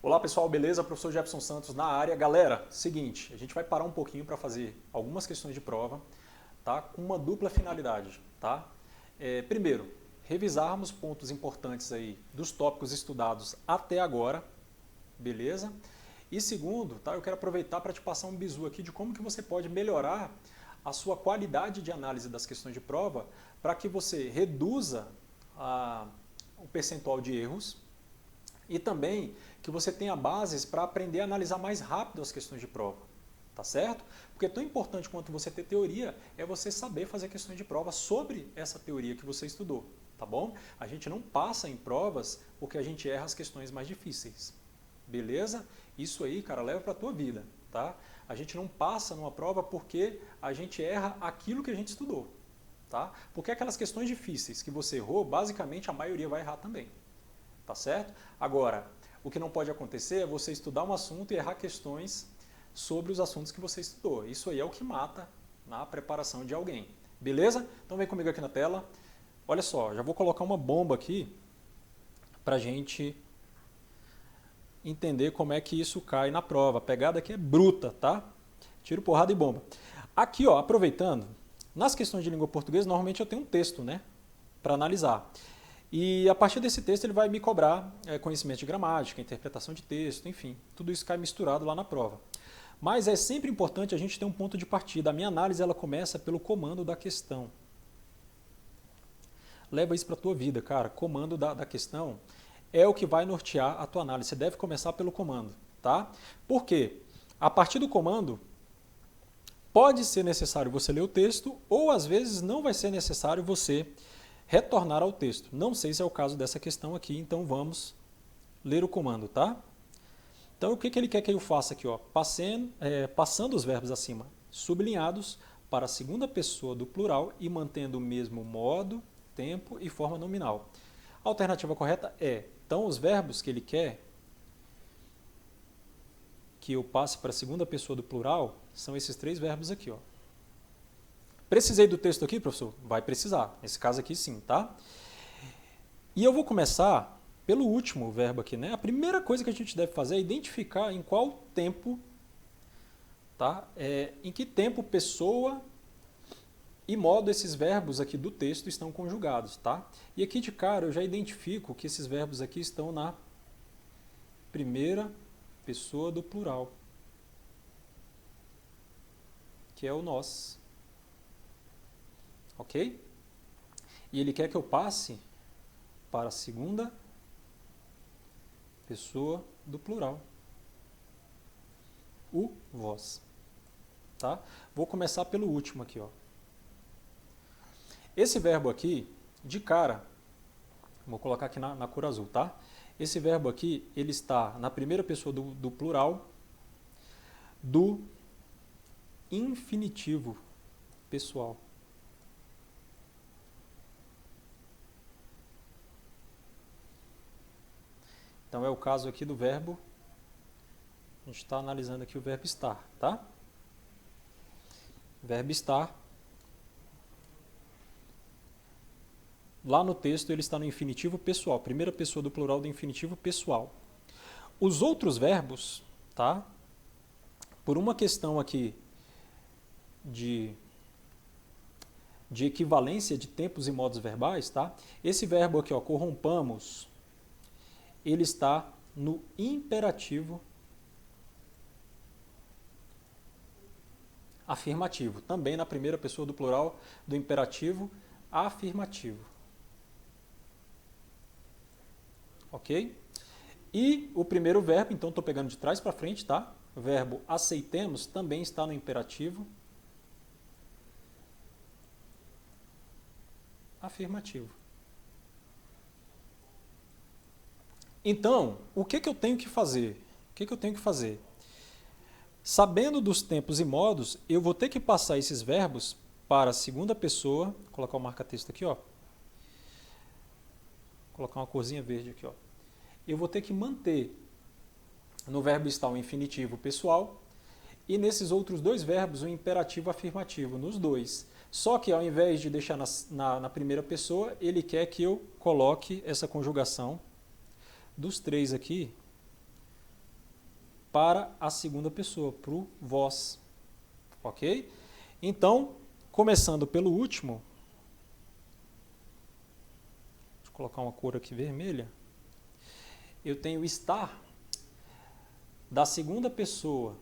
Olá pessoal, beleza? Professor Jefferson Santos na área. Galera, seguinte, a gente vai parar um pouquinho para fazer algumas questões de prova, tá? Com uma dupla finalidade, tá? Primeiro, revisarmos pontos importantes aí dos tópicos estudados até agora, beleza? E segundo, tá? Eu quero aproveitar para te passar um bizu aqui de como que você pode melhorar a sua qualidade de análise das questões de prova para que você reduza o percentual de erros e também que você tenha bases para aprender a analisar mais rápido as questões de prova, tá certo? Porque tão importante quanto você ter teoria é você saber fazer questões de prova sobre essa teoria que você estudou, tá bom? A gente não passa em provas porque a gente erra as questões mais difíceis, beleza? Isso aí, cara, leva para a tua vida, tá? A gente não passa numa prova porque a gente erra aquilo que a gente estudou, tá? Porque aquelas questões difíceis que você errou, basicamente a maioria vai errar também. Tá certo? Agora, o que não pode acontecer é você estudar um assunto e errar questões sobre os assuntos que você estudou. Isso aí é o que mata na preparação de alguém. Beleza? Então vem comigo aqui na tela. Olha só, já vou colocar uma bomba aqui para a gente entender como é que isso cai na prova. A pegada aqui é bruta, tá? Tiro, porrada e bomba. Aqui, ó, aproveitando, nas questões de língua portuguesa, normalmente eu tenho um texto, né, para analisar. E a partir desse texto ele vai me cobrar conhecimento de gramática, interpretação de texto, enfim, tudo isso cai misturado lá na prova. Mas é sempre importante a gente ter um ponto de partida. A minha análise ela começa pelo comando da questão. Leva isso para a tua vida, cara. Comando da questão é o que vai nortear a tua análise. Você deve começar pelo comando, tá? Por quê? A partir do comando, pode ser necessário você ler o texto ou às vezes não vai ser necessário você retornar ao texto. Não sei se é o caso dessa questão aqui, então vamos ler o comando, tá? Então, o que ele quer que eu faça aqui? Ó? Passando os verbos acima sublinhados para a segunda pessoa do plural e mantendo o mesmo modo, tempo e forma nominal. A alternativa correta é, então, os verbos que ele quer que eu passe para a segunda pessoa do plural são esses três verbos aqui, ó. Precisei do texto aqui, professor? Vai precisar. Nesse caso aqui, sim, tá? E eu vou começar pelo último verbo aqui, né? A primeira coisa que a gente deve fazer é identificar em qual tempo, tá? Em que tempo, pessoa e modo esses verbos aqui do texto estão conjugados, tá? E aqui de cara eu já identifico que esses verbos aqui estão na primeira pessoa do plural, que é o nós. Ok? E ele quer que eu passe para a segunda pessoa do plural, o vós. Tá? Vou começar pelo último aqui. Ó. Esse verbo aqui, de cara, vou colocar aqui na cor azul, tá? Esse verbo aqui, ele está na primeira pessoa do plural do infinitivo pessoal. Então, é o caso aqui do verbo, a gente está analisando aqui o verbo estar, tá? Verbo estar, lá no texto ele está no infinitivo pessoal, primeira pessoa do plural do infinitivo pessoal. Os outros verbos, tá? Por uma questão aqui de equivalência de tempos e modos verbais, tá? Esse verbo aqui, ó, corrompamos, ele está no imperativo afirmativo, também na primeira pessoa do plural do imperativo afirmativo. Ok? E o primeiro verbo, então estou pegando de trás para frente, tá? O verbo aceitemos também está no imperativo afirmativo. Então, o que eu tenho que fazer? O que eu tenho que fazer? Sabendo dos tempos e modos, eu vou ter que passar esses verbos para a segunda pessoa. Vou colocar o marca-texto aqui, ó. Vou colocar uma corzinha verde aqui, ó. Eu vou ter que manter no verbo estar o infinitivo pessoal e nesses outros dois verbos o imperativo afirmativo, nos dois. Só que ao invés de deixar na primeira pessoa, ele quer que eu coloque essa conjugação dos três aqui para a segunda pessoa, para o vós. Ok? Então, começando pelo último, deixa eu colocar uma cor aqui vermelha. Eu tenho estar da segunda pessoa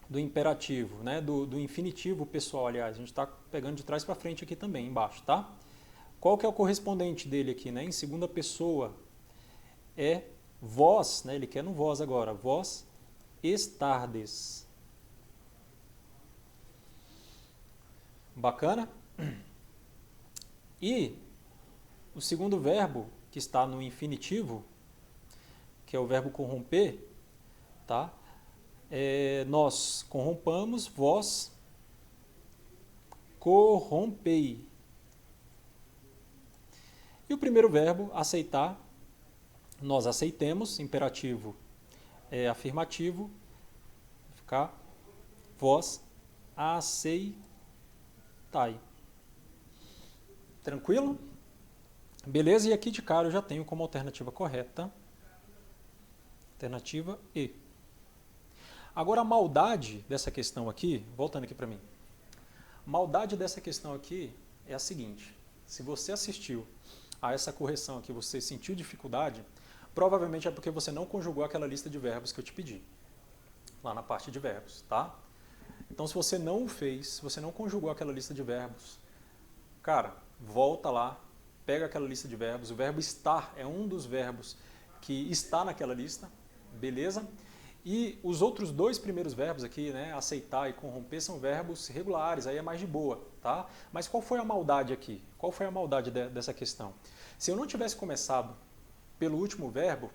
do imperativo, né? do infinitivo pessoal, aliás. A gente está pegando de trás para frente aqui também, embaixo, tá? Qual que é o correspondente dele aqui, né? Em segunda pessoa é vós, né? Ele quer no vós agora, vós estardes. Bacana? E o segundo verbo que está no infinitivo, que é o verbo corromper, tá? Nós corrompamos, vós corrompei. E o primeiro verbo, aceitar, nós aceitemos, imperativo afirmativo, vai ficar vós aceitai. Tranquilo? Beleza? E aqui de cara eu já tenho como alternativa correta, alternativa E. Agora a maldade dessa questão aqui, voltando aqui para mim, a maldade dessa questão aqui é a seguinte: se você assistiu a essa correção aqui, você sentiu dificuldade, provavelmente é porque você não conjugou aquela lista de verbos que eu te pedi, lá na parte de verbos, tá? Então se você não o fez, se você não conjugou aquela lista de verbos, cara, volta lá, pega aquela lista de verbos, o verbo estar é um dos verbos que está naquela lista, beleza? E os outros dois primeiros verbos aqui, né, aceitar e corromper, são verbos regulares, aí é mais de boa, tá? Mas qual foi a maldade aqui? Qual foi a maldade dessa questão? Se eu não tivesse começado pelo último verbo,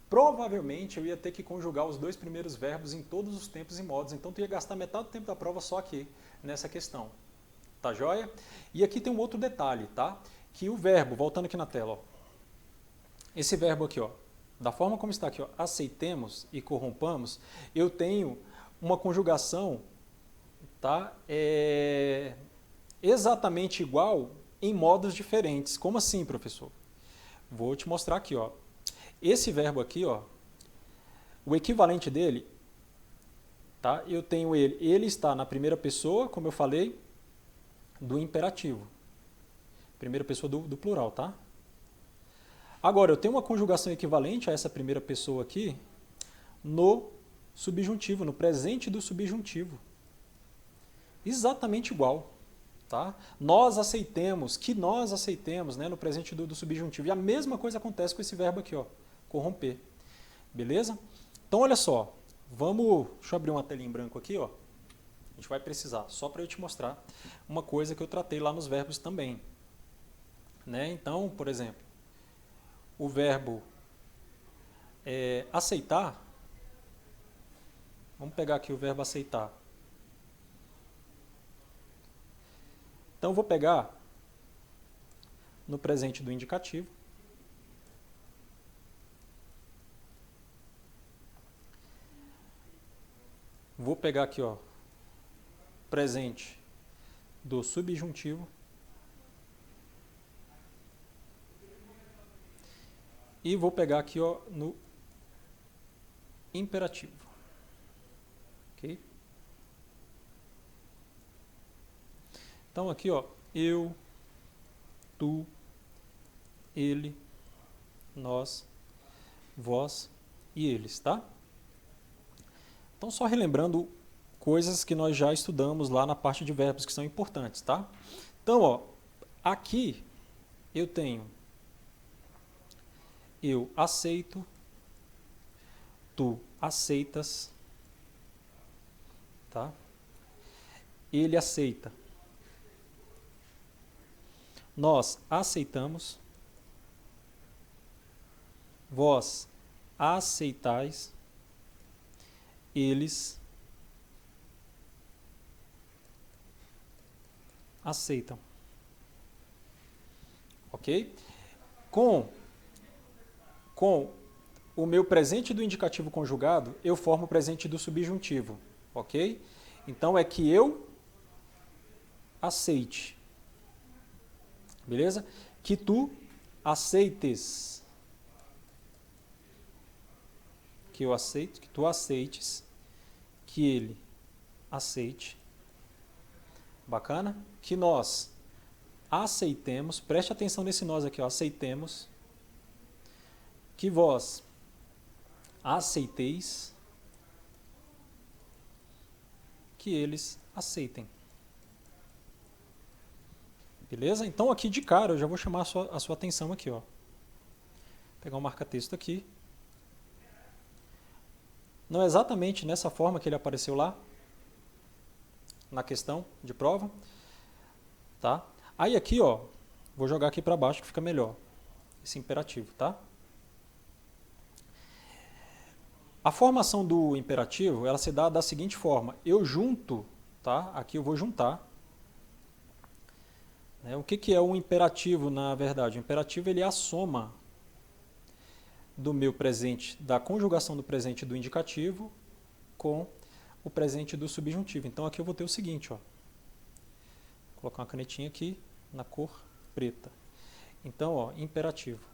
provavelmente eu ia ter que conjugar os dois primeiros verbos em todos os tempos e modos, então tu ia gastar metade do tempo da prova só aqui, nessa questão. Tá joia? E aqui tem um outro detalhe, tá? Que o verbo, voltando aqui na tela, ó, esse verbo aqui, ó, da forma como está aqui, ó, aceitemos e corrompamos, eu tenho uma conjugação, tá? Exatamente igual em modos diferentes. Como assim, professor? Vou te mostrar aqui, ó. Esse verbo aqui, ó, o equivalente dele, tá? Eu tenho ele está na primeira pessoa, como eu falei, do imperativo. Primeira pessoa do plural, tá? Agora, eu tenho uma conjugação equivalente a essa primeira pessoa aqui no subjuntivo, no presente do subjuntivo. Exatamente igual. Tá? Nós aceitemos, que nós aceitemos, né, no presente do subjuntivo. E a mesma coisa acontece com esse verbo aqui, ó, corromper. Beleza? Então, olha só. Deixa eu abrir uma telinha em branco aqui, ó. A gente vai precisar, só para eu te mostrar uma coisa que eu tratei lá nos verbos também. Né? Então, por exemplo, o verbo aceitar, vamos pegar aqui o verbo aceitar. Então, eu vou pegar no presente do indicativo. Vou pegar aqui, ó, presente do subjuntivo. E vou pegar aqui, ó, no imperativo. Ok? Então, aqui, ó, eu, tu, ele, nós, vós e eles, tá? Então, só relembrando coisas que nós já estudamos lá na parte de verbos que são importantes, tá? Então, ó, aqui eu tenho eu aceito, tu aceitas, tá? Ele aceita. Nós aceitamos, vós aceitais, eles aceitam. Ok? Com o meu presente do indicativo conjugado, eu formo o presente do subjuntivo. Ok? Então, é que eu aceite. Beleza? Que tu aceites. que eu aceito, que tu aceites, que ele aceite. Bacana? Que nós aceitemos, preste atenção nesse nós aqui, ó, aceitemos, que vós aceiteis, que eles aceitem. Beleza? Então aqui de cara eu já vou chamar a sua atenção aqui, ó. Vou pegar um marca-texto aqui. Não é exatamente nessa forma que ele apareceu lá, na questão de prova, tá? Aí aqui, ó, vou jogar aqui para baixo que fica melhor, esse imperativo, tá? A formação do imperativo, ela se dá da seguinte forma, eu junto, tá? Aqui eu vou juntar. O que é um imperativo, na verdade? O imperativo ele é a soma do meu presente, da conjugação do presente do indicativo com o presente do subjuntivo. Então aqui eu vou ter o seguinte, ó. Vou colocar uma canetinha aqui na cor preta. Então, ó, imperativo.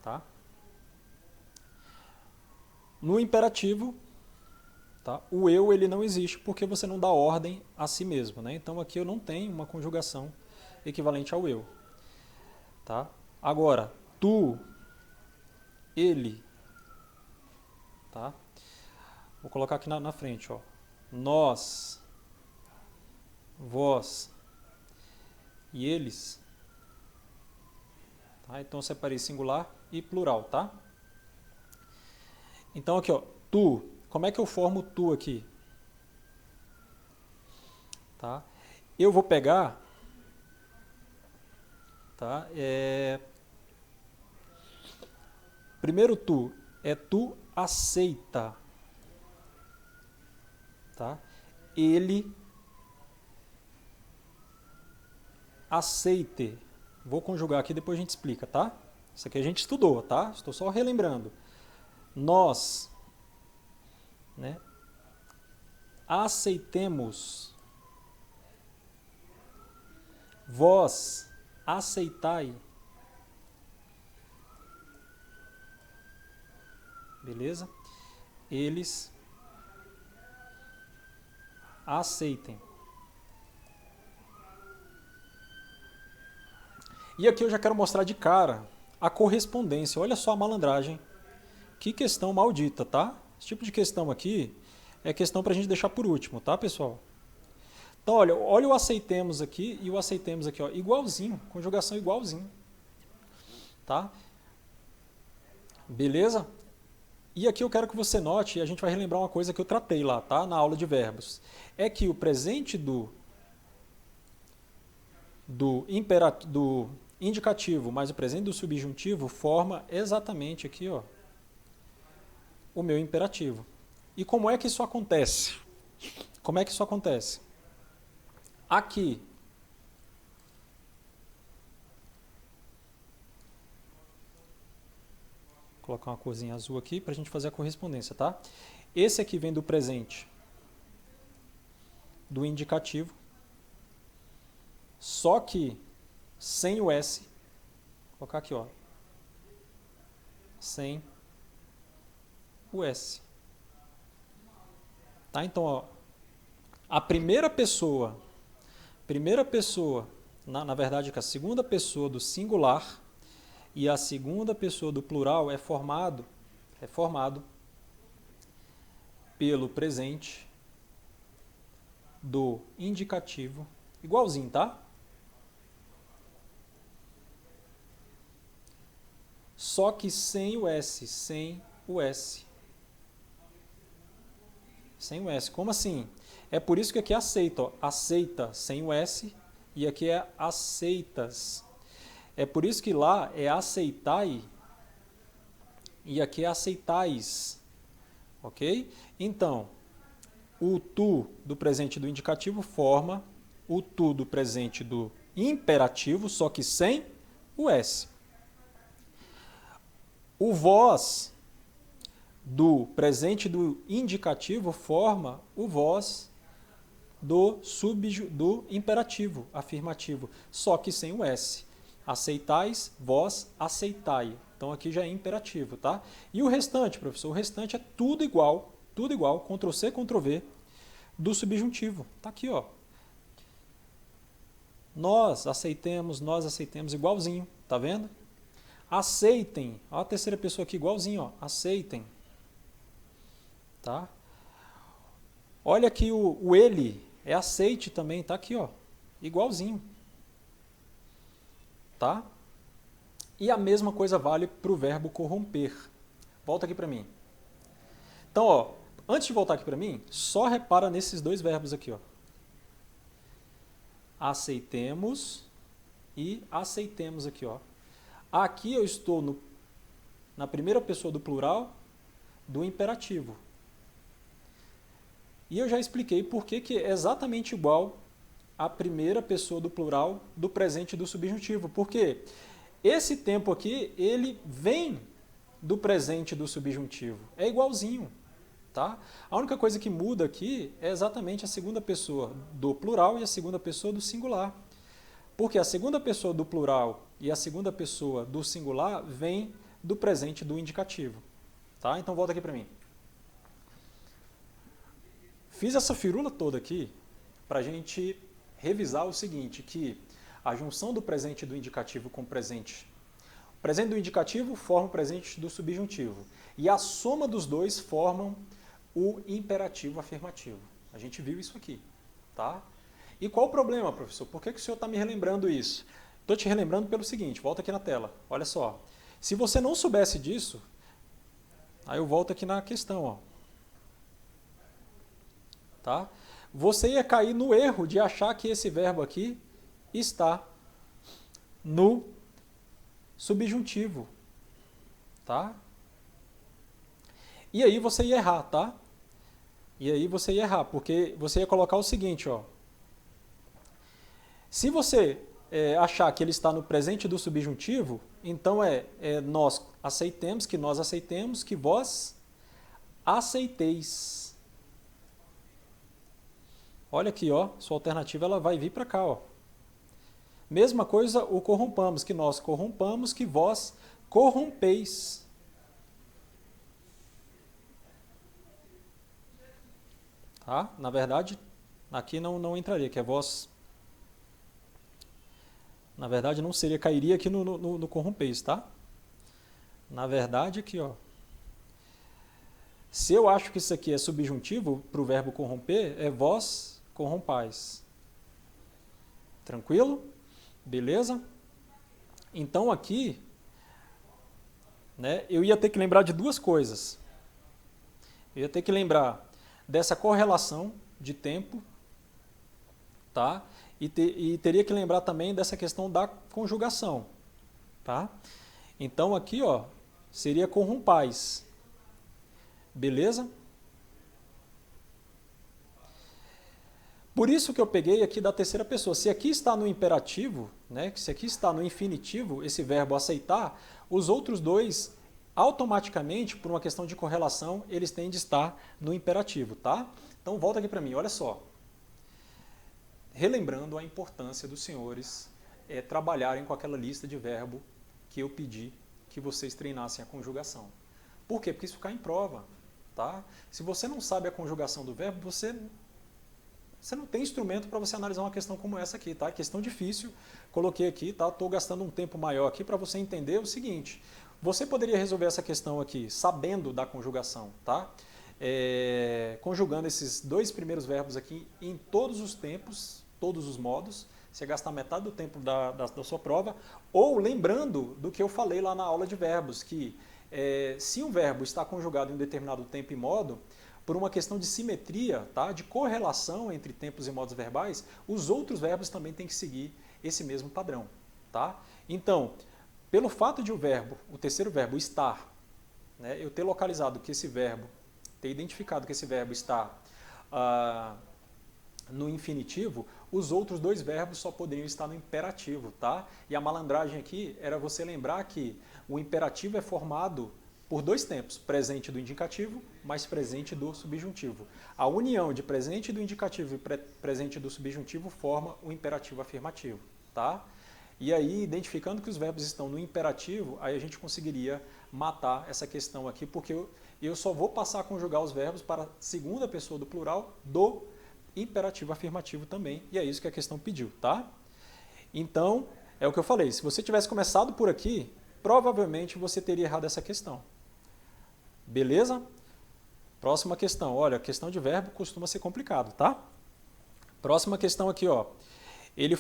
Tá? No imperativo, tá? O eu ele não existe porque você não dá ordem a si mesmo, né? Então aqui eu não tenho uma conjugação equivalente ao eu. Tá? Agora, tu, ele, tá? Vou colocar aqui na frente, ó. Nós, vós e eles. Tá? Então eu separei singular e plural, tá? Então aqui, ó, tu. Como é que eu formo tu aqui? Tá? Eu vou pegar, tá? Primeiro tu é tu aceita, tá? Ele aceite. Vou conjugar aqui, depois a gente explica, tá? Isso aqui a gente estudou, tá? Estou só relembrando. Nós, né? Aceitemos. Vós aceitai. Beleza? Eles aceitem. E aqui eu já quero mostrar de cara a correspondência. Olha só a malandragem. Que questão maldita, tá? Esse tipo de questão aqui é questão para a gente deixar por último, tá, pessoal? Então, olha o aceitemos aqui e o aceitemos aqui, ó, igualzinho, conjugação igualzinho. Tá? Beleza? E aqui eu quero que você note, e a gente vai relembrar uma coisa que eu tratei lá, tá? Na aula de verbos. É que o presente do indicativo mais o presente do subjuntivo forma exatamente aqui, ó, o meu imperativo. E como é que isso acontece? Como é que isso acontece? Aqui, vou colocar uma corzinha azul aqui para a gente fazer a correspondência, tá? Esse aqui vem do presente do indicativo, só que sem o S. Vou colocar aqui, ó, sem o S. Tá? Então, ó, a primeira pessoa, na verdade, que a segunda pessoa do singular e a segunda pessoa do plural é formado pelo presente do indicativo, igualzinho, tá? Só que sem o S, sem o S. Sem o S. Como assim? É por isso que aqui é aceita, ó. Aceita sem o S e aqui é aceitas. É por isso que lá é aceitai e aqui é aceitais. Ok? Então, o tu do presente do indicativo forma o tu do presente do imperativo, só que sem o S. O vós do presente do indicativo forma o vós do imperativo afirmativo, só que sem o S. aceitais, vós aceitai. Então aqui já é imperativo, tá? E o restante, professor, o restante é tudo igual, Ctrl C, Ctrl V, do subjuntivo. Tá aqui, ó. Nós aceitemos, igualzinho, tá vendo? Aceitem, ó, a terceira pessoa aqui igualzinho, ó, aceitem. Tá? Olha aqui o ele, é aceite também, tá aqui, ó, igualzinho. Tá? E a mesma coisa vale para o verbo corromper. Volta aqui para mim. Então, ó, antes de voltar aqui para mim, só repara nesses dois verbos aqui, ó. Aceitemos e aceitemos aqui, ó. Aqui eu estou na primeira pessoa do plural do imperativo. E eu já expliquei por que é exatamente igual à primeira pessoa do plural do presente do subjuntivo. Porque esse tempo aqui, ele vem do presente do subjuntivo. É igualzinho. Tá? A única coisa que muda aqui é exatamente a segunda pessoa do plural e a segunda pessoa do singular. Porque a segunda pessoa do plural e a segunda pessoa do singular vem do presente do indicativo. Tá? Então volta aqui para mim. Fiz essa firula toda aqui para a gente revisar o seguinte, que a junção do presente do indicativo com o presente do indicativo forma o presente do subjuntivo. E a soma dos dois formam o imperativo afirmativo. A gente viu isso aqui. Tá? E qual o problema, professor? Por que o senhor está me relembrando isso? Estou te relembrando pelo seguinte, volta aqui na tela. Olha só. Se você não soubesse disso, aí eu volto aqui na questão, ó. Tá? Você ia cair no erro de achar que esse verbo aqui está no subjuntivo. Tá? E aí você ia errar, tá? E aí você ia errar, porque você ia colocar o seguinte, ó. Se você achar que ele está no presente do subjuntivo, então nós aceitemos, que vós aceiteis. Olha aqui, ó, sua alternativa ela vai vir para cá, ó. Mesma coisa o corrompamos, que nós corrompamos, que vós corrompeis. Tá? Na verdade, aqui não entraria, que é vós. Na verdade, não seria, cairia aqui no corrompeis, tá? Na verdade, aqui, ó. Se eu acho que isso aqui é subjuntivo para o verbo corromper, é vós corrompais. Tranquilo? Beleza? Então aqui, né, eu ia ter que lembrar de duas coisas. Eu ia ter que lembrar dessa correlação de tempo, tá? E teria que lembrar também dessa questão da conjugação, tá? Então aqui, ó, seria corrompais. Beleza? Por isso que eu peguei aqui da terceira pessoa. Se aqui está no imperativo, né, se aqui está no infinitivo, esse verbo aceitar, os outros dois, automaticamente, por uma questão de correlação, eles têm de estar no imperativo, tá? Então volta aqui para mim, olha só. Relembrando a importância dos senhores trabalharem com aquela lista de verbo que eu pedi que vocês treinassem a conjugação. Por quê? Porque isso cai em prova. Tá? Se você não sabe a conjugação do verbo, você não tem instrumento para você analisar uma questão como essa aqui. Tá? Questão difícil, coloquei aqui, tá? Estou gastando um tempo maior aqui para você entender o seguinte. Você poderia resolver essa questão aqui sabendo da conjugação, tá? Conjugando esses dois primeiros verbos aqui em todos os tempos, todos os modos, você gastar metade do tempo da sua prova, ou lembrando do que eu falei lá na aula de verbos, que se um verbo está conjugado em um determinado tempo e modo, por uma questão de simetria, tá? De correlação entre tempos e modos verbais, os outros verbos também têm que seguir esse mesmo padrão. Tá? Então, pelo fato de o terceiro verbo estar, né, eu ter localizado que esse verbo, ter identificado que esse verbo está no infinitivo, os outros dois verbos só poderiam estar no imperativo. Tá? E a malandragem aqui era você lembrar que o imperativo é formado por dois tempos, presente do indicativo mais presente do subjuntivo. A união de presente do indicativo e presente do subjuntivo forma o imperativo afirmativo. Tá? E aí, identificando que os verbos estão no imperativo, aí a gente conseguiria matar essa questão aqui, porque eu só vou passar a conjugar os verbos para a segunda pessoa do plural do imperativo afirmativo também, e é isso que a questão pediu, tá? Então, é o que eu falei, se você tivesse começado por aqui, provavelmente você teria errado essa questão. Beleza? Próxima questão. Olha, a questão de verbo costuma ser complicado, tá? Próxima questão aqui, ó. Ele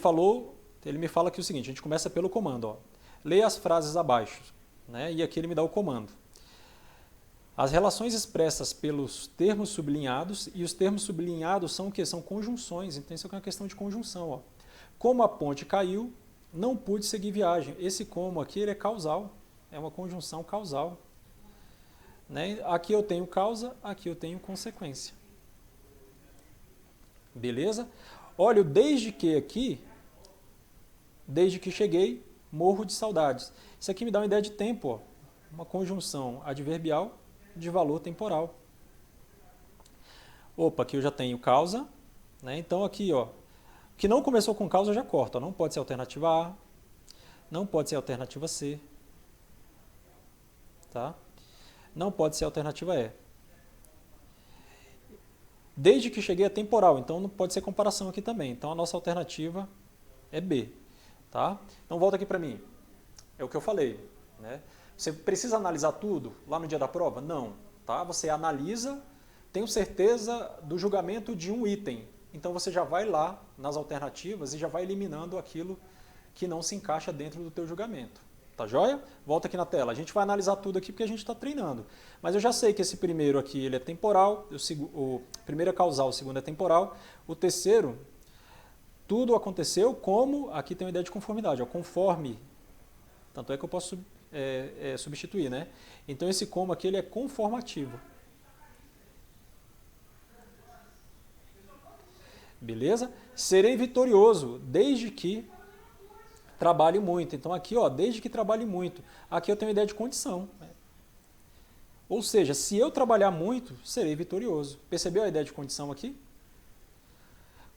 me fala aqui o seguinte, a gente começa pelo comando, ó. Leia as frases abaixo, né? E aqui ele me dá o comando. As relações expressas pelos termos sublinhados, e os termos sublinhados são o quê? São conjunções, então isso aqui é uma questão de conjunção, ó. Como a ponte caiu, não pude seguir viagem. Esse como aqui ele é causal, é uma conjunção causal. Né? Aqui eu tenho causa, aqui eu tenho consequência. Beleza? Olha, o desde que aqui, desde que cheguei, morro de saudades. Isso aqui me dá uma ideia de tempo, ó. Uma conjunção adverbial de valor temporal. Opa, aqui eu já tenho causa, né? Então aqui, ó, que não começou com causa eu já corto, ó. Não pode ser alternativa A, não pode ser alternativa C, tá? Não pode ser alternativa E. Desde que cheguei é temporal, então não pode ser comparação aqui também. Então a nossa alternativa é B, tá? Então volta aqui para mim. É o que eu falei, né? Você precisa analisar tudo lá no dia da prova? Não, tá? Você analisa, tenho certeza do julgamento de um item. Então você já vai lá nas alternativas e já vai eliminando aquilo que não se encaixa dentro do teu julgamento. Tá joia? Volta aqui na tela. A gente vai analisar tudo aqui porque a gente está treinando. Mas eu já sei que esse primeiro aqui ele é temporal, o primeiro é causal, o segundo é temporal. O terceiro, tudo aconteceu como, aqui tem uma ideia de conformidade, ó, conforme. Tanto é que eu posso substituir, né? Então esse como aqui ele é conformativo. Beleza? Serei vitorioso desde que trabalhe muito. Então aqui, ó, desde que trabalhe muito. Aqui eu tenho uma ideia de condição. Ou seja, se eu trabalhar muito, serei vitorioso. Percebeu a ideia de condição aqui?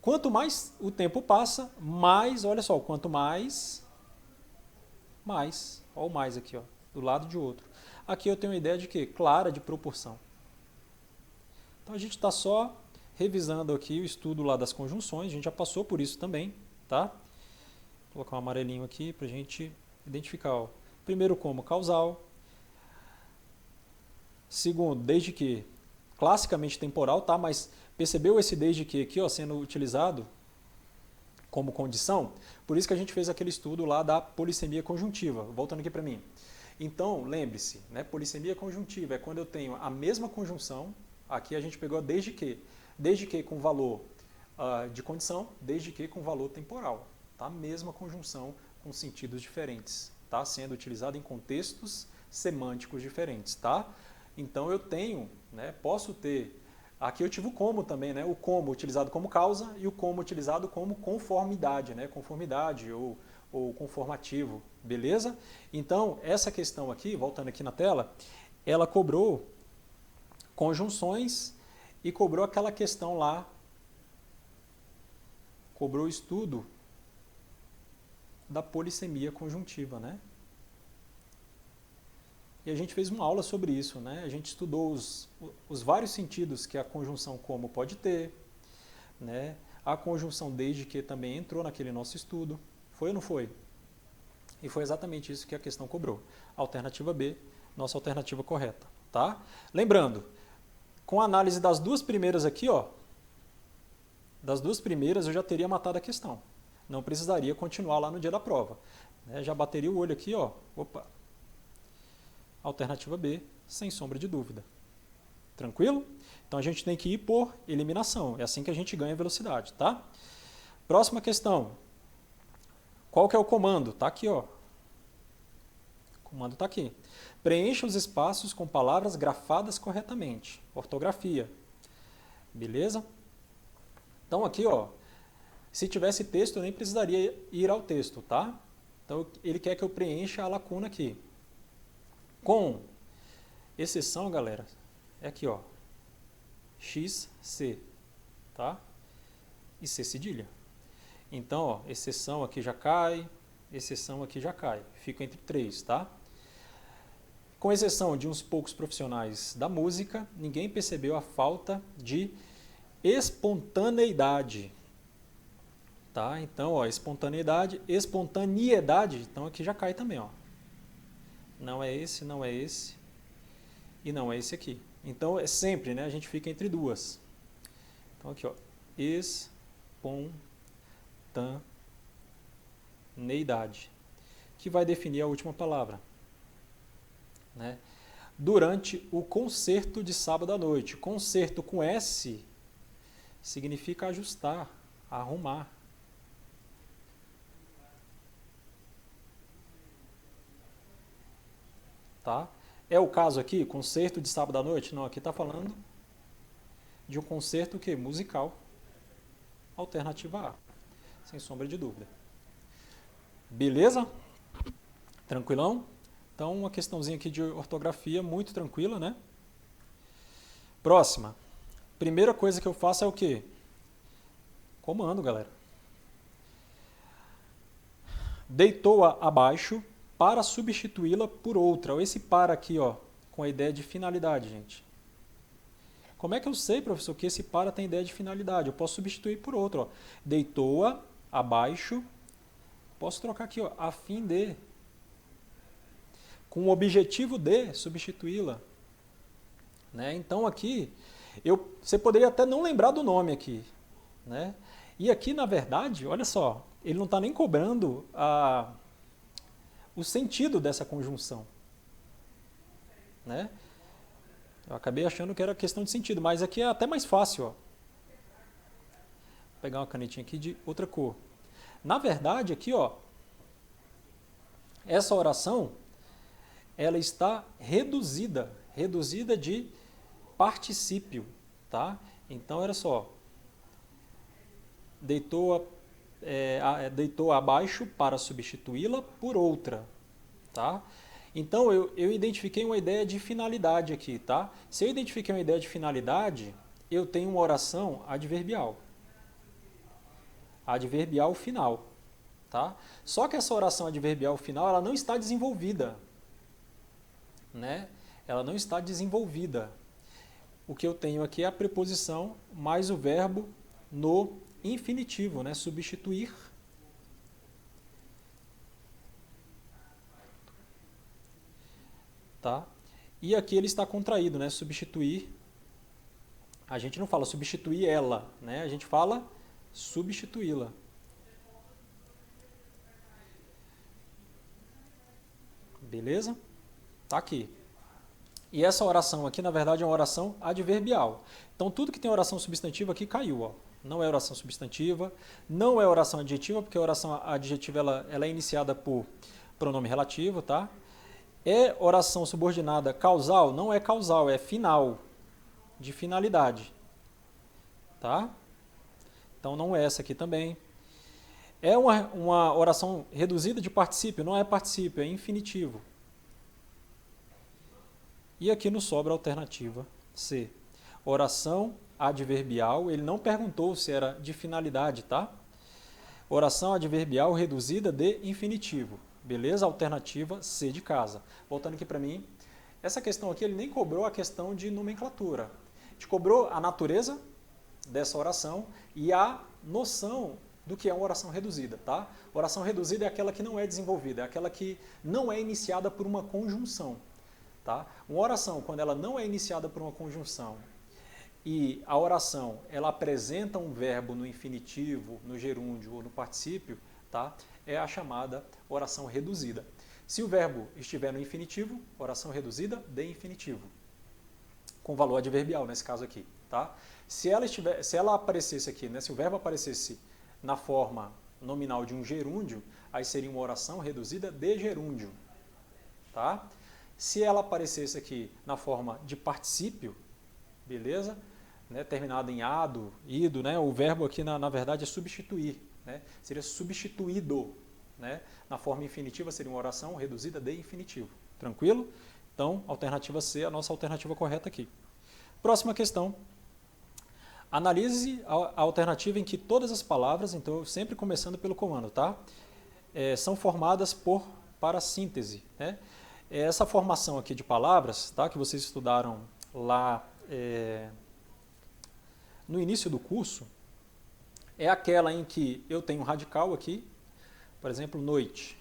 Quanto mais o tempo passa, mais, olha só, quanto mais, ó o mais aqui, ó, do lado de outro. Aqui eu tenho uma ideia de quê? Clara, de proporção. Então a gente está só revisando aqui o estudo lá das conjunções, a gente já passou por isso também, tá? Vou colocar um amarelinho aqui para a gente identificar. Ó. Primeiro como causal. Segundo, desde que, classicamente temporal, tá? Mas percebeu esse desde que aqui, ó, sendo utilizado como condição? Por isso que a gente fez aquele estudo lá da polissemia conjuntiva. Voltando aqui para mim. Então, lembre-se, né? Polissemia conjuntiva é quando eu tenho a mesma conjunção, aqui a gente pegou desde que com valor de condição, desde que com valor temporal. Tá? Mesma conjunção com sentidos diferentes, tá? Sendo utilizada em contextos semânticos diferentes. Tá? Então eu tenho, né, posso ter, aqui eu tive o como também, né, o como utilizado como causa e o como utilizado como conformidade, né, conformidade ou conformativo, beleza? Então essa questão aqui, voltando aqui na tela, ela cobrou conjunções e cobrou aquela questão lá, cobrou o estudo da polissemia conjuntiva, né? E a gente fez uma aula sobre isso, né? A gente estudou os vários sentidos que a conjunção como pode ter, né? A conjunção desde que também entrou naquele nosso estudo. Foi ou não foi? E foi exatamente isso que a questão cobrou. Alternativa B, nossa alternativa correta, tá? Lembrando, com a análise das duas primeiras aqui, ó, das duas primeiras eu já teria matado a questão. Não precisaria continuar lá no dia da prova. Né? Já bateria o olho aqui, ó. Opa. Alternativa B, sem sombra de dúvida. Tranquilo? Então a gente tem que ir por eliminação. É assim que a gente ganha velocidade, tá? Próxima questão. Qual que é o comando? Tá aqui, ó. O comando tá aqui. Preencha os espaços com palavras grafadas corretamente. Ortografia. Beleza? Então aqui, ó, se tivesse texto, eu nem precisaria ir ao texto, tá? Então ele quer que eu preencha a lacuna aqui. Com exceção, galera, é aqui, ó, X, C, tá? E C cedilha. Então, ó, exceção aqui já cai, exceção aqui já cai, fica entre 3, tá? Com exceção de uns poucos profissionais da música, ninguém percebeu a falta de espontaneidade. Tá? Então, ó, espontaneidade, então aqui já cai também, ó. Não é esse, não é esse e não é esse aqui. Então, é sempre, né, a gente fica entre duas. Então, aqui, ó, espontaneidade, que vai definir a última palavra. Né? Durante o concerto de sábado à noite. Concerto com S significa ajustar, arrumar. Tá? É o caso aqui, concerto de sábado à noite? Não, aqui está falando de um concerto que musical, alternativa A, sem sombra de dúvida. Beleza? Tranquilão? Então, uma questãozinha aqui de ortografia muito tranquila, né? Próxima. Primeira coisa que eu faço é o quê? Comando, galera. Deitou-a abaixo para substituí-la por outra. Esse para aqui, ó, com a ideia de finalidade, gente. Como é que eu sei, professor, que esse para tem ideia de finalidade? Eu posso substituir por outro, ó. Deitou-a abaixo. Posso trocar aqui, ó, a fim de. Com o objetivo de substituí-la. Né? Então aqui, você poderia até não lembrar do nome aqui. Né? E aqui, na verdade, olha só, ele não está nem cobrando o sentido dessa conjunção. Né? Eu acabei achando que era questão de sentido, mas aqui é até mais fácil. Ó. Vou pegar uma canetinha aqui de outra cor. Na verdade, aqui, ó, essa oração, ela está reduzida de particípio, tá? Então, olha só, deitou abaixo para substituí-la por outra, tá? Então, eu identifiquei uma ideia de finalidade aqui, tá? Se eu identifiquei uma ideia de finalidade, eu tenho uma oração adverbial final, tá? Só que essa oração adverbial final, ela não está desenvolvida, né? Ela não está desenvolvida. O que eu tenho aqui é a preposição mais o verbo no infinitivo, né? Substituir. Tá? E aqui ele está contraído, né? Substituir. A gente não fala substituir ela, né? A gente fala substituí-la. Beleza? Tá aqui. E essa oração aqui, na verdade, é uma oração adverbial. Então, tudo que tem oração substantiva aqui caiu. Ó. Não é oração substantiva, não é oração adjetiva, porque a oração adjetiva ela é iniciada por pronome relativo, tá? É oração subordinada causal? Não é causal, é final, de finalidade. Tá? Então, não é essa aqui também. É uma oração reduzida de particípio? Não é particípio, é infinitivo. E aqui nos sobra a alternativa C. Oração adverbial, ele não perguntou se era de finalidade, tá? Oração adverbial reduzida de infinitivo. Beleza? Alternativa C de casa. Voltando aqui para mim, essa questão aqui ele nem cobrou a questão de nomenclatura. A gente cobrou a natureza dessa oração e a noção do que é uma oração reduzida, tá? Oração reduzida é aquela que não é desenvolvida, é aquela que não é iniciada por uma conjunção. Tá? Uma oração, quando ela não é iniciada por uma conjunção e a oração ela apresenta um verbo no infinitivo, no gerúndio ou no particípio, tá? É a chamada oração reduzida. Se o verbo estiver no infinitivo, oração reduzida de infinitivo, com valor adverbial nesse caso aqui. Tá? Se ela aparecesse aqui, né, se o verbo aparecesse na forma nominal de um gerúndio, aí seria uma oração reduzida de gerúndio. Tá? Se ela aparecesse aqui na forma de particípio, beleza? Né, terminado em ado, ido, né, o verbo aqui na verdade é substituir, né, seria substituído. Né, na forma infinitiva seria uma oração reduzida de infinitivo. Tranquilo? Então, alternativa C, a nossa alternativa correta aqui. Próxima questão. Analise a alternativa em que todas as palavras, então sempre começando pelo comando, tá? são formadas por parassíntese, né? Essa formação aqui de palavras, tá, que vocês estudaram lá no início do curso, é aquela em que eu tenho um radical aqui, por exemplo, noite.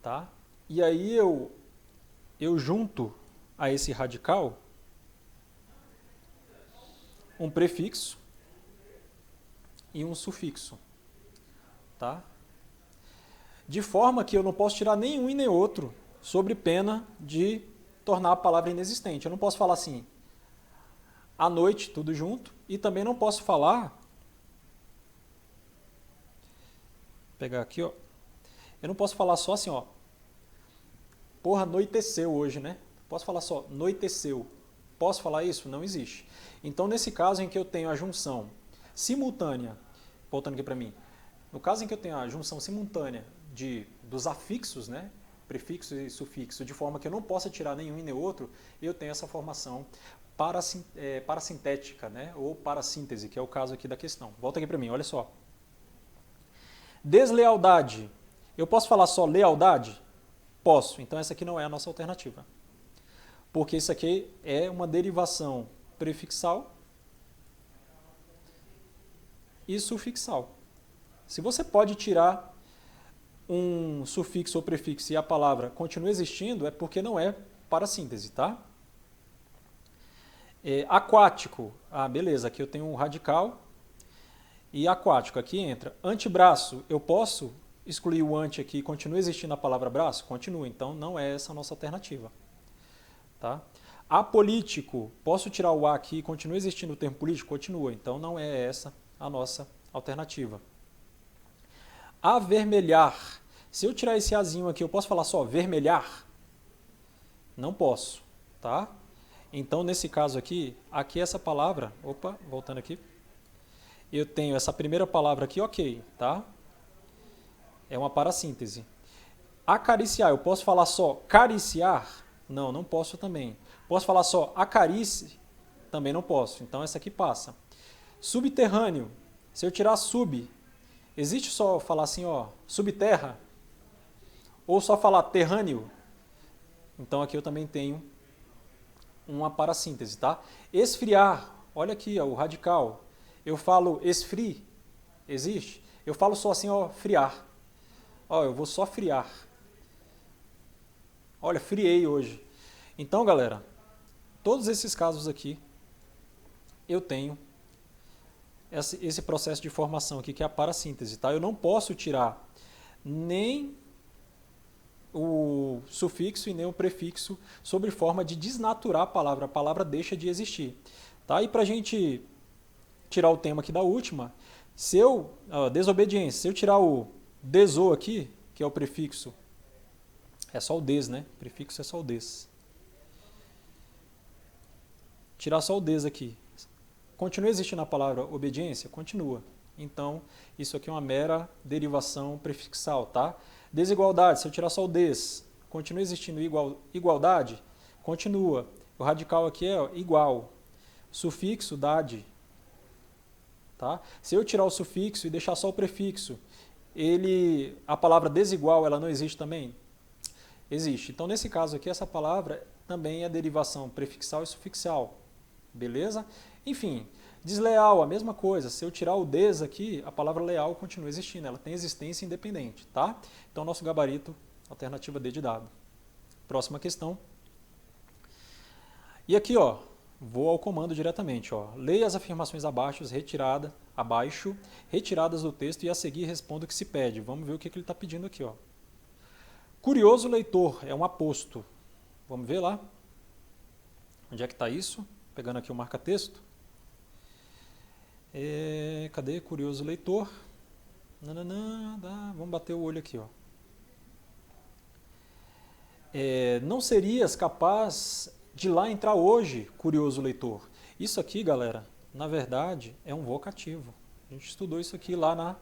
Tá? E aí eu junto a esse radical um prefixo e um sufixo. Tá? De forma que eu não posso tirar nenhum e nem outro, sob pena de tornar a palavra inexistente. Eu não posso falar assim, à noite, tudo junto, e também não posso falar, vou pegar aqui, ó, eu não posso falar só assim, ó, porra, anoiteceu hoje, né? Posso falar só, anoiteceu. Posso falar isso? Não existe. Então, nesse caso em que eu tenho a junção simultânea, voltando aqui para mim, no caso em que eu tenho a junção simultânea dos afixos, né? Prefixo e sufixo, de forma que eu não possa tirar nenhum e nem outro, eu tenho essa formação parassintética, né? Ou parassíntese, que é o caso aqui da questão. Volta aqui para mim, olha só. Deslealdade. Eu posso falar só lealdade? Posso. Então essa aqui não é a nossa alternativa. Porque isso aqui é uma derivação prefixal e sufixal. Se você pode tirar um sufixo ou prefixo e a palavra continua existindo, é porque não é parassíntese, tá? Aquático. Ah, beleza, aqui eu tenho um radical e aquático. Aqui entra antebraço. Eu posso excluir o ante aqui e continua existindo a palavra braço? Continua, então não é essa a nossa alternativa. Tá? Apolítico. Posso tirar o A aqui e continua existindo o termo político? Continua, então não é essa a nossa alternativa. Avermelhar. Se eu tirar esse Azinho aqui, eu posso falar só vermelhar? Não posso, tá? Então, nesse caso aqui essa palavra, opa, voltando aqui, eu tenho essa primeira palavra aqui, ok, tá? É uma parassíntese. Acariciar, eu posso falar só cariciar? Não, não posso também. Posso falar só acarice? Também não posso, então essa aqui passa. Subterrâneo, se eu tirar sub, existe só falar assim, ó, subterra? Ou só falar terrâneo? Então aqui eu também tenho uma parassíntese, tá? Esfriar, olha aqui, ó, o radical. Eu falo esfri, existe? Eu falo só assim, ó, friar. Ó, eu vou só friar. Olha, friei hoje. Então, galera, todos esses casos aqui, eu tenho esse processo de formação aqui, que é a parassíntese, tá? Eu não posso tirar nem o sufixo e nem o prefixo sob forma de desnaturar a palavra deixa de existir. Tá? E para a gente tirar o tema aqui da última, desobediência, se eu tirar o deso aqui, que é o prefixo, é só o des, né? O prefixo é só o des. Tirar só o des aqui. Continua existindo a palavra obediência? Continua. Então, isso aqui é uma mera derivação prefixal, tá? Desigualdade, se eu tirar só o des, continua existindo igualdade? Continua. O radical aqui é igual. Sufixo, dade. Tá? Se eu tirar o sufixo e deixar só o prefixo, a palavra desigual, ela não existe também? Existe. Então, nesse caso aqui, essa palavra também é derivação prefixal e sufixal. Beleza? Enfim, desleal, a mesma coisa. Se eu tirar o des aqui, a palavra leal continua existindo. Ela tem existência independente, tá? Então, nosso gabarito, alternativa D de dado. Próxima questão. E aqui, ó, vou ao comando diretamente. Ó. Leia as afirmações abaixo, retiradas do texto e a seguir responda o que se pede. Vamos ver o que ele está pedindo aqui. Ó. Curioso leitor, é um aposto. Vamos ver lá. Onde é que está isso? Pegando aqui o marca-texto. Cadê? Curioso leitor. Vamos bater o olho aqui. Ó. Não serias capaz de lá entrar hoje, curioso leitor. Isso aqui, galera, na verdade, é um vocativo. A gente estudou isso aqui lá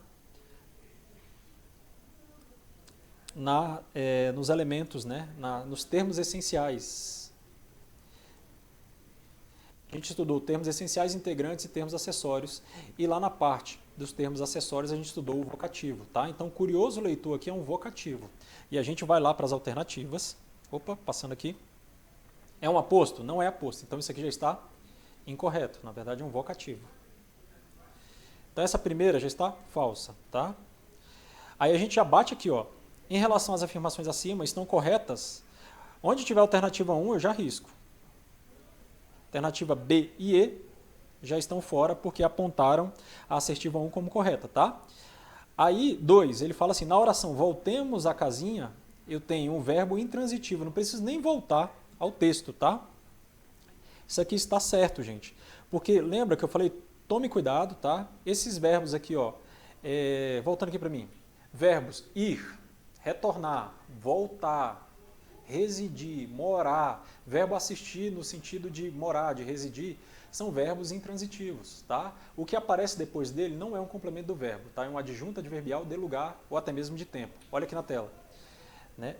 nos elementos, né? Nos termos essenciais. A gente estudou termos essenciais, integrantes e termos acessórios. E lá na parte dos termos acessórios a gente estudou o vocativo, tá? Então, curioso leitor aqui é um vocativo. E a gente vai lá para as alternativas. Opa, passando aqui. É um aposto? Não é aposto. Então, isso aqui já está incorreto. Na verdade, é um vocativo. Então, essa primeira já está falsa, tá? Aí a gente já bate aqui, ó. Em relação às afirmações acima, estão corretas. Onde tiver alternativa 1, eu já risco. Alternativa B e E já estão fora porque apontaram a assertiva 1 como correta, tá? Aí, 2, ele fala assim, na oração voltemos à casinha, eu tenho um verbo intransitivo, não preciso nem voltar ao texto, tá? Isso aqui está certo, gente. Porque lembra que eu falei, tome cuidado, tá? Esses verbos aqui, ó, voltando aqui para mim, verbos ir, retornar, voltar, residir, morar, verbo assistir no sentido de morar, de residir, são verbos intransitivos, tá? O que aparece depois dele não é um complemento do verbo, tá? É um adjunto adverbial de lugar ou até mesmo de tempo. Olha aqui na tela. Né?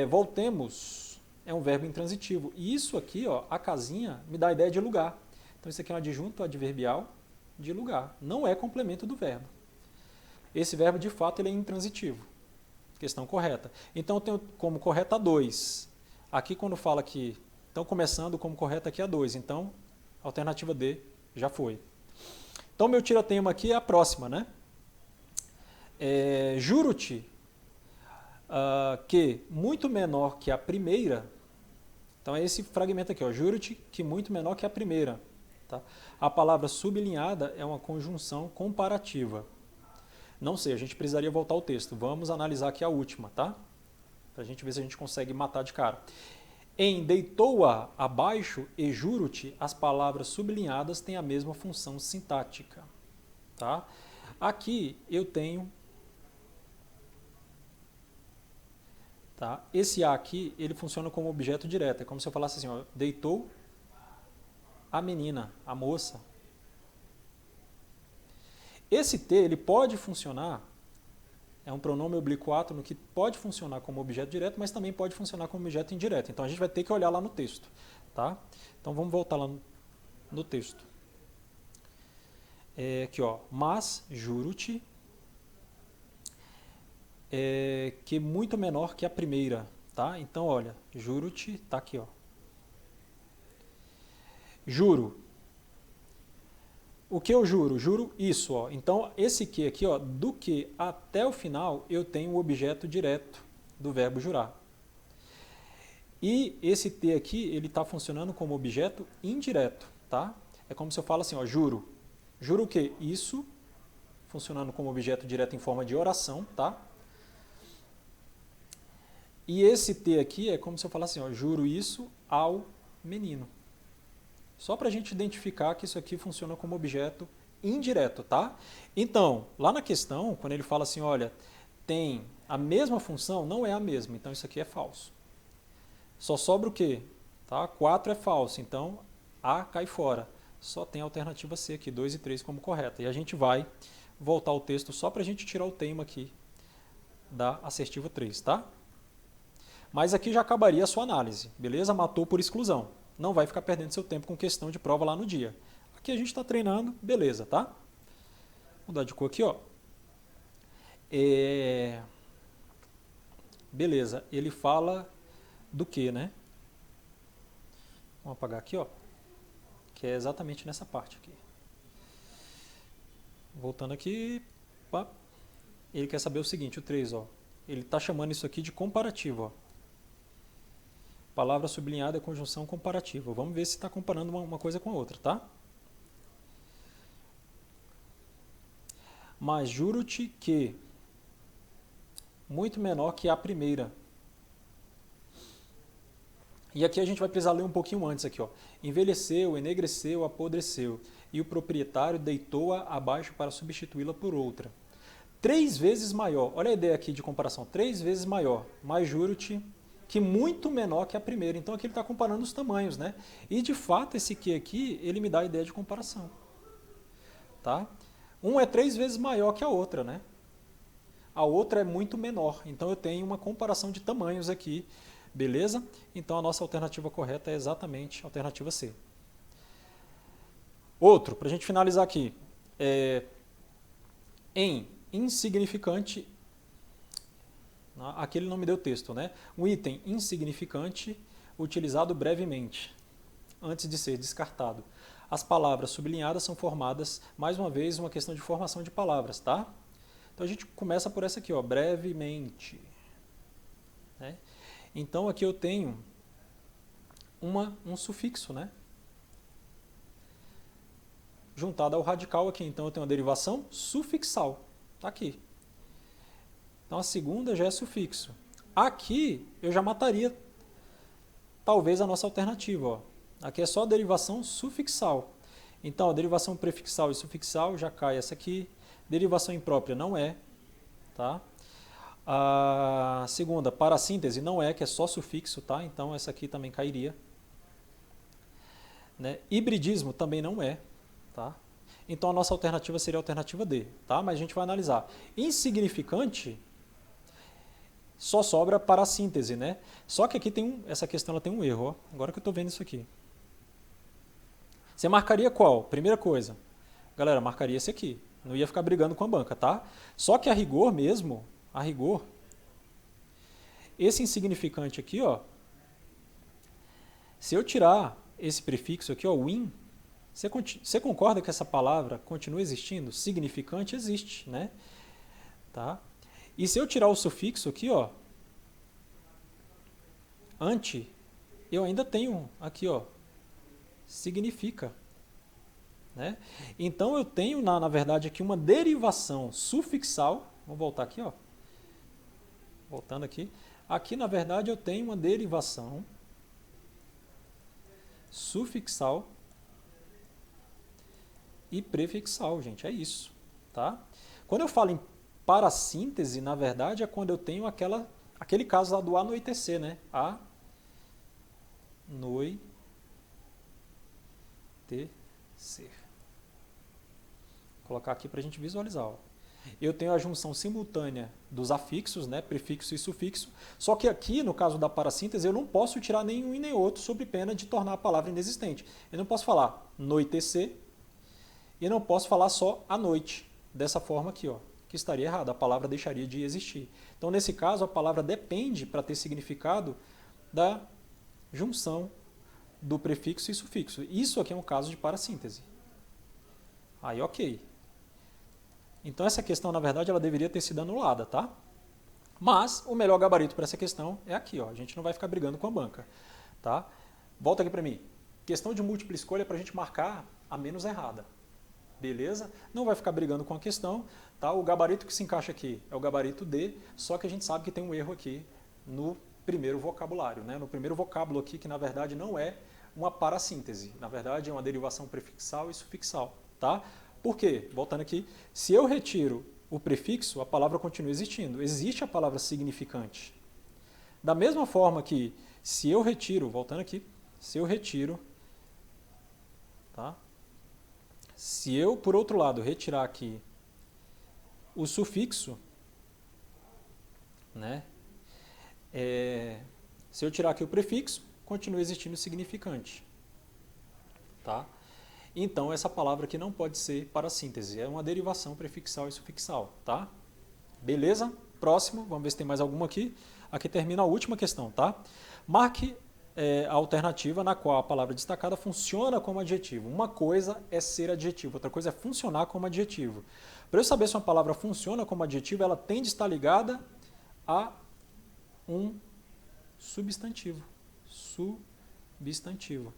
Voltemos é um verbo intransitivo. E isso aqui, ó, a casinha, me dá a ideia de lugar. Então isso aqui é um adjunto adverbial de lugar. Não é complemento do verbo. Esse verbo, de fato, ele é intransitivo. Questão correta. Então, eu tenho como correta a 2. Aqui, quando fala que estão começando como correta aqui a 2. Então, alternativa D já foi. Então, meu tiratema aqui é a próxima, né? Juro-te que muito menor que a primeira. Então, é esse fragmento aqui, ó. Juro-te que muito menor que a primeira. Tá? A palavra sublinhada é uma conjunção comparativa. Não sei, a gente precisaria voltar ao texto. Vamos analisar aqui a última, tá? Para a gente ver se a gente consegue matar de cara. Em deitou-a abaixo e juro-te, as palavras sublinhadas têm a mesma função sintática. Tá? Aqui eu tenho... Tá? Esse A aqui, ele funciona como objeto direto. É como se eu falasse assim, ó, deitou a menina, a moça. Esse T, ele pode funcionar, é um pronome oblíquo átono que pode funcionar como objeto direto, mas também pode funcionar como objeto indireto. Então, a gente vai ter que olhar lá no texto. Tá? Então, vamos voltar lá no texto. Aqui, ó, mas juro-te que muito menor que a primeira. Tá? Então, olha, juro-te, está aqui. Ó. Juro. O que eu juro? Juro isso. Ó. Então, esse que aqui, ó, do que até o final, eu tenho o objeto direto do verbo jurar. E esse T aqui, ele está funcionando como objeto indireto. Tá? É como se eu falo assim, ó, juro. Juro o quê? Isso, funcionando como objeto direto em forma de oração. Tá? E esse T aqui é como se eu falasse assim, ó, juro isso ao menino. Só para a gente identificar que isso aqui funciona como objeto indireto, tá? Então, lá na questão, quando ele fala assim, olha, tem a mesma função, não é a mesma, então isso aqui é falso. Só sobra o quê? Tá? 4 é falso, então A cai fora. Só tem a alternativa C aqui, 2 e 3 como correta. E a gente vai voltar ao texto só para a gente tirar o tema aqui da assertiva 3, tá? Mas aqui já acabaria a sua análise, beleza? Matou por exclusão. Não vai ficar perdendo seu tempo com questão de prova lá no dia. Aqui a gente está treinando, beleza, tá? Vou mudar de cor aqui, ó. Beleza, ele fala do que, né? Vamos apagar aqui, ó. Que é exatamente nessa parte aqui. Voltando aqui, pá. Ele quer saber o seguinte, o 3, ó. Ele está chamando isso aqui de comparativo, ó. Palavra sublinhada é conjunção comparativa. Vamos ver se está comparando uma coisa com a outra, tá? Mas juro-te que muito menor que a primeira. E aqui a gente vai precisar ler um pouquinho antes aqui, ó. Envelheceu, enegreceu, apodreceu, e o proprietário deitou-a abaixo para substituí-la por outra. 3 vezes maior. Olha a ideia aqui de comparação. 3 vezes maior. Mas juro-te que muito menor que a primeira. Então aqui ele está comparando os tamanhos, né? E de fato esse que aqui, ele me dá a ideia de comparação. Tá? Um é 3 vezes maior que a outra, né? A outra é muito menor. Então eu tenho uma comparação de tamanhos aqui, beleza? Então a nossa alternativa correta é exatamente a alternativa C. Outro, para a gente finalizar aqui. Em insignificante, aqui ele não me deu texto, né? Um item insignificante utilizado brevemente, antes de ser descartado. As palavras sublinhadas são formadas, mais uma vez, uma questão de formação de palavras, tá? Então a gente começa por essa aqui, ó, brevemente. Né? Então aqui eu tenho um sufixo, né? Juntado ao radical aqui. Então eu tenho uma derivação sufixal. Está aqui. Então a segunda já é sufixo. Aqui eu já mataria talvez a nossa alternativa. Ó. Aqui é só a derivação sufixal. Então a derivação prefixal e sufixal já cai essa aqui. Derivação imprópria não é. Tá? A segunda, parassíntese, não é, que é só sufixo. Tá? Então essa aqui também cairia. Né? Hibridismo também não é. Tá? Então a nossa alternativa seria a alternativa D, tá? Mas a gente vai analisar. Insignificante, só sobra para a síntese, né? Só que aqui tem essa questão ela tem um erro, ó. Agora que eu estou vendo isso aqui. Você marcaria qual? Primeira coisa, galera, marcaria esse aqui. Não ia ficar brigando com a banca, tá? Só que a rigor mesmo, esse insignificante aqui, ó, se eu tirar esse prefixo aqui, ó, win, você concorda que essa palavra continua existindo? Significante existe, né? Tá? E se eu tirar o sufixo aqui, ó, ante, eu ainda tenho aqui, ó, significa. Né? Então eu tenho, na verdade, aqui uma derivação sufixal. Vamos voltar aqui, ó. Voltando aqui. Aqui, na verdade, eu tenho uma derivação sufixal e prefixal, gente, é isso, tá? Quando eu falo em parassíntese, na verdade, é quando eu tenho aquele caso lá do anoitecer, né? Anoitecer. Vou colocar aqui para a gente visualizar, ó. Eu tenho a junção simultânea dos afixos, né? Prefixo e sufixo, só que aqui, no caso da parassíntese, eu não posso tirar nenhum e nem outro sob pena de tornar a palavra inexistente. Eu não posso falar noitecer, e não posso falar só à noite, dessa forma aqui, ó, que estaria errado, a palavra deixaria de existir. Então, nesse caso, a palavra depende, para ter significado, da junção do prefixo e sufixo. Isso aqui é um caso de parassíntese. Aí, ok. Então, essa questão, na verdade, ela deveria ter sido anulada, tá? Mas, o melhor gabarito para essa questão é aqui, ó. A gente não vai ficar brigando com a banca, tá? Volta aqui para mim. Questão de múltipla escolha para a gente marcar a menos errada. Beleza? Não vai ficar brigando com a questão, tá? O gabarito que se encaixa aqui é o gabarito D, só que a gente sabe que tem um erro aqui no primeiro vocabulário, né? No primeiro vocábulo aqui, que na verdade não é uma parassíntese, na verdade é uma derivação prefixal e sufixal, tá? Por quê? Voltando aqui, se eu retiro o prefixo, a palavra continua existindo. Existe a palavra significante. Da mesma forma que se eu retiro, voltando aqui, se eu retiro, tá? Se eu, por outro lado, retirar aqui o sufixo, né? Se eu tirar aqui o prefixo, continua existindo o significante. Tá? Então, essa palavra aqui não pode ser parassíntese, é uma derivação prefixal e sufixal. Tá? Beleza? Próximo, vamos ver se tem mais alguma aqui. Aqui termina a última questão. Tá? Marque a alternativa na qual a palavra destacada funciona como adjetivo. Uma coisa é ser adjetivo, outra coisa é funcionar como adjetivo. Para eu saber se uma palavra funciona como adjetivo, ela tem de estar ligada a um substantivo. Substantivo.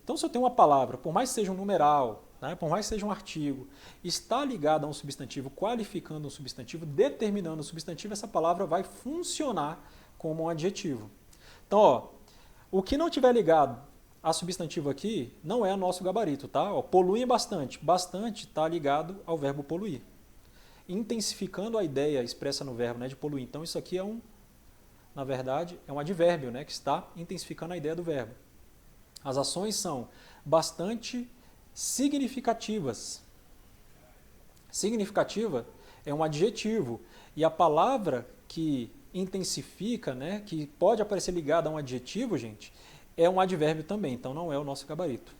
Então, se eu tenho uma palavra, por mais que seja um numeral, né, por mais que seja um artigo, está ligada a um substantivo, qualificando um substantivo, determinando um substantivo, essa palavra vai funcionar como um adjetivo. Então, ó, o que não tiver ligado a substantivo aqui não é nosso gabarito, tá? Ó, polui bastante. Bastante está ligado ao verbo poluir. Intensificando a ideia expressa no verbo, né, de poluir. Então, isso aqui é na verdade, é um advérbio, né, que está intensificando a ideia do verbo. As ações são bastante significativas. Significativa é um adjetivo. E a palavra que intensifica, né, que pode aparecer ligada a um adjetivo, gente, é um advérbio também, então não é o nosso gabarito.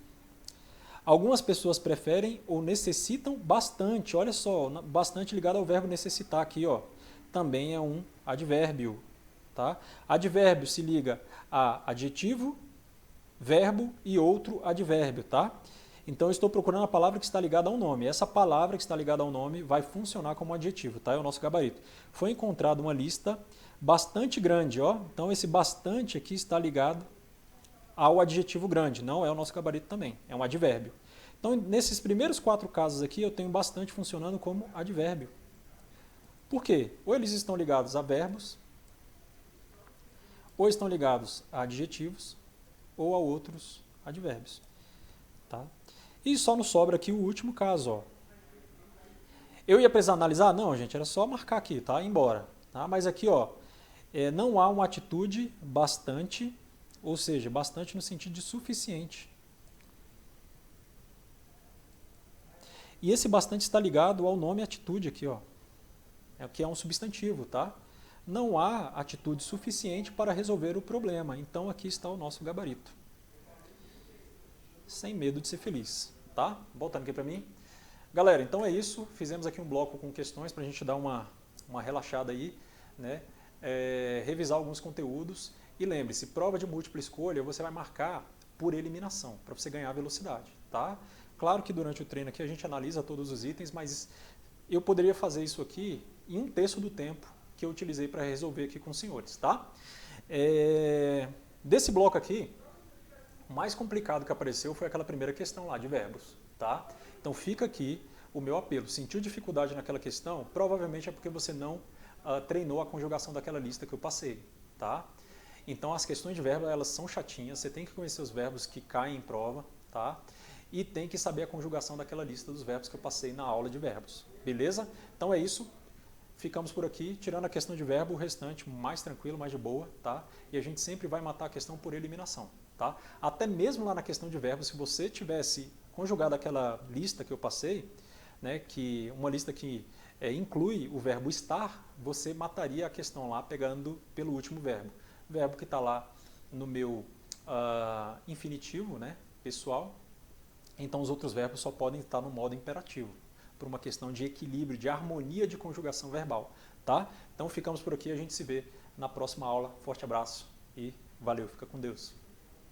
Algumas pessoas preferem ou necessitam bastante. Olha só, bastante ligado ao verbo necessitar aqui, ó. Também é um advérbio, tá? Advérbio se liga a adjetivo, verbo e outro advérbio, tá? Então eu estou procurando a palavra que está ligada ao nome. Essa palavra que está ligada ao nome vai funcionar como adjetivo, tá? É o nosso gabarito. Foi encontrada uma lista bastante grande, ó. Então esse bastante aqui está ligado ao adjetivo grande, não é o nosso gabarito também, é um advérbio. Então nesses primeiros 4 casos aqui eu tenho bastante funcionando como advérbio. Por quê? Ou eles estão ligados a verbos, ou estão ligados a adjetivos, ou a outros advérbios. Tá? E só nos sobra aqui o último caso. Ó. Eu ia precisar analisar? Não, gente, era só marcar aqui, tá? Ir embora. Tá? Mas aqui, ó, não há uma atitude bastante, ou seja, bastante no sentido de suficiente. E esse bastante está ligado ao nome atitude aqui, ó. Que é um substantivo, tá? Não há atitude suficiente para resolver o problema. Então aqui está o nosso gabarito. Sem medo de ser feliz, tá? Voltando aqui para mim. Galera, então é isso. Fizemos aqui um bloco com questões para a gente dar uma relaxada aí, né? Revisar alguns conteúdos. E lembre-se, prova de múltipla escolha você vai marcar por eliminação, para você ganhar velocidade, tá? Claro que durante o treino aqui a gente analisa todos os itens, mas eu poderia fazer isso aqui em 1/3 do tempo que eu utilizei para resolver aqui com os senhores, tá? Desse bloco aqui, o mais complicado que apareceu foi aquela primeira questão lá de verbos, tá? Então fica aqui o meu apelo. Sentiu dificuldade naquela questão? Provavelmente é porque você não treinou a conjugação daquela lista que eu passei, tá? Então as questões de verbo, elas são chatinhas, você tem que conhecer os verbos que caem em prova, tá? E tem que saber a conjugação daquela lista dos verbos que eu passei na aula de verbos, beleza? Então é isso. Ficamos por aqui, tirando a questão de verbo, o restante mais tranquilo, mais de boa, tá? E a gente sempre vai matar a questão por eliminação, tá? Até mesmo lá na questão de verbo, se você tivesse conjugado aquela lista que eu passei, né, que uma lista que inclui o verbo estar, você mataria a questão lá pegando pelo último verbo. Verbo que está lá no meu infinitivo, né, pessoal, então os outros verbos só podem estar no modo imperativo, por uma questão de equilíbrio, de harmonia de conjugação verbal, tá? Então ficamos por aqui, a gente se vê na próxima aula. Forte abraço e valeu, fica com Deus.